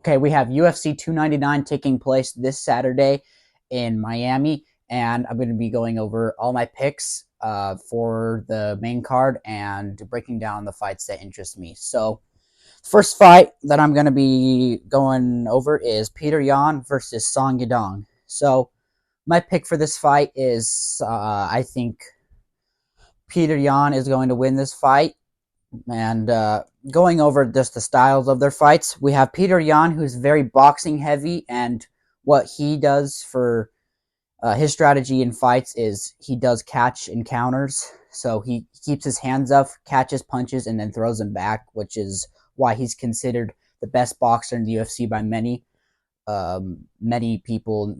Okay, we have UFC 299 taking place this Saturday in Miami, and I'm going to be going over all my picks for the main card and breaking down the fights that interest me. So, first fight that I'm going to be going over is Peter Yan versus Song Yadong. So, my pick for this fight is I think Peter Yan is going to win this fight. And going over just the styles of their fights, we have Peter Yan, who's very boxing heavy, and what he does for his strategy in fights is he does catch encounters. So he keeps his hands up, catches punches, and then throws them back, which is why he's considered the best boxer in the UFC by many people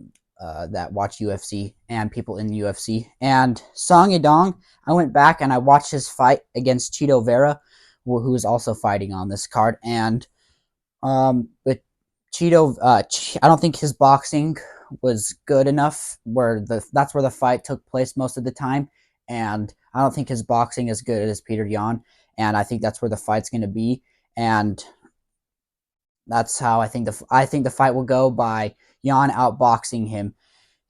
that watch UFC and people in the UFC. And Song Yadong, I went back and I watched his fight against Chito Vera, who is also fighting on this card. And but Chito, I don't think his boxing was good enough. That's where the fight took place most of the time, and I don't think his boxing is good as Peter Yan. And I think that's where the fight's going to be. And that's how I think the fight will go by Yan outboxing him.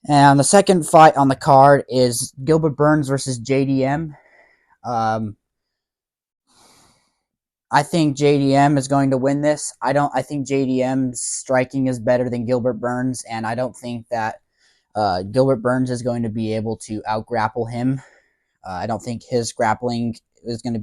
And the second fight on the card is Gilbert Burns versus JDM. Um, I think JDM is going to win this. I think JDM's striking is better than Gilbert Burns, and I don't think that Gilbert Burns is going to be able to out grapple him. I don't think his grappling is going to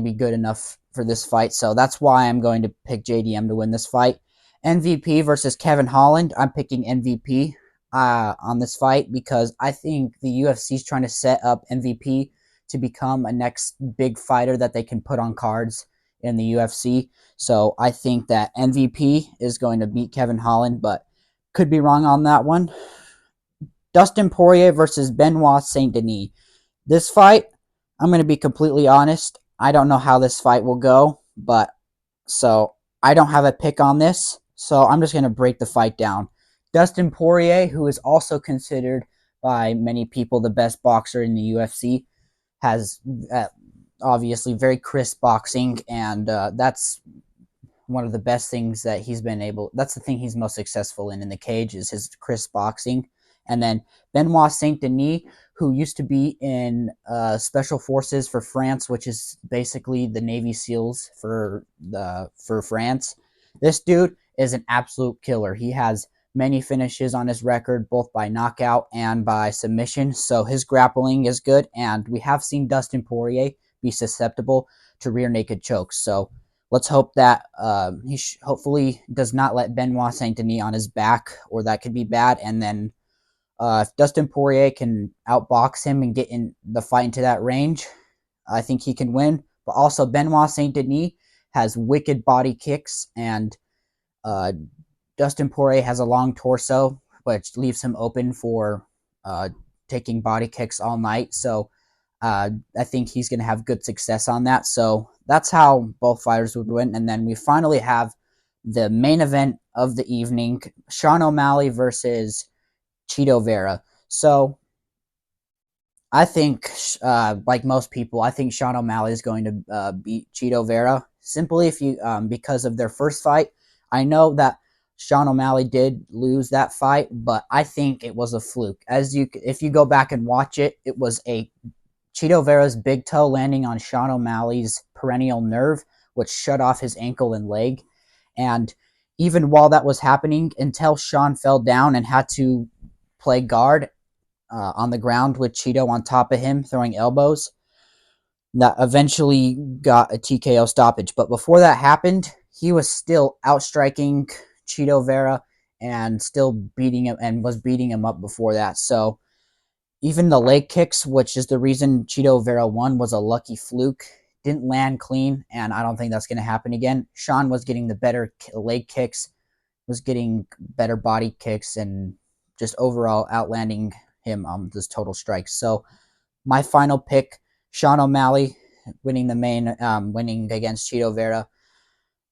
be good enough for this fight. So that's why I'm going to pick JDM to win this fight. MVP versus Kevin Holland. I'm picking MVP on this fight because I think the UFC is trying to set up MVP to become a next big fighter that they can put on cards in the UFC. So I think that MVP is going to beat Kevin Holland, but could be wrong on that one. Dustin Poirier versus Benoit Saint-Denis. This fight, I'm going to be completely honest. I don't know how this fight will go, but so I don't have a pick on this. So I'm just going to break the fight down. Dustin Poirier, who is also considered by many people the best boxer in the UFC, has obviously very crisp boxing, and that's one of the best things that he's been able. That's the thing he's most successful in the cage is his crisp boxing. And then Benoit Saint Denis, who used to be in special forces for France, which is basically the Navy SEALs for France. This dude is an absolute killer. He has many finishes on his record, both by knockout and by submission. So his grappling is good, and we have seen Dustin Poirier be susceptible to rear naked chokes. So let's hope that he hopefully does not let Benoit Saint Denis on his back, or that could be bad. And then if Dustin Poirier can outbox him and get in the fight into that range, I think he can win. But also Benoit Saint Denis has wicked body kicks, and Dustin Poirier has a long torso, which leaves him open for taking body kicks all night. So I think he's going to have good success on that. So that's how both fighters would win. And then we finally have the main event of the evening, Sean O'Malley versus Chito Vera. So I think, like most people, I think Sean O'Malley is going to beat Chito Vera simply because of their first fight. I know that Sean O'Malley did lose that fight, but I think it was a fluke. If you go back and watch it, it was a Chito Vera's big toe landing on Sean O'Malley's perennial nerve, which shut off his ankle and leg. And even while that was happening, until Sean fell down and had to play guard on the ground with Chito on top of him, throwing elbows, that eventually got a TKO stoppage. But before that happened, he was still outstriking Chito Vera and still beating him, and was beating him up before that. So even the leg kicks, which is the reason Chito Vera won, was a lucky fluke. Didn't land clean, and I don't think that's going to happen again. Sean was getting the better leg kicks, was getting better body kicks, and just overall outlanding him on this total strikes. So my final pick, Sean O'Malley winning winning against Chito Vera,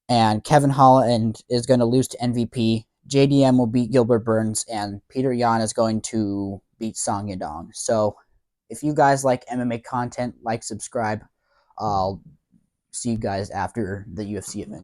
and Kevin Holland is going to lose to MVP. JDM will beat Gilbert Burns, and Peter Yan is going to beat Song Yadong. So if you guys like MMA content, like, subscribe. I'll see you guys after the UFC event.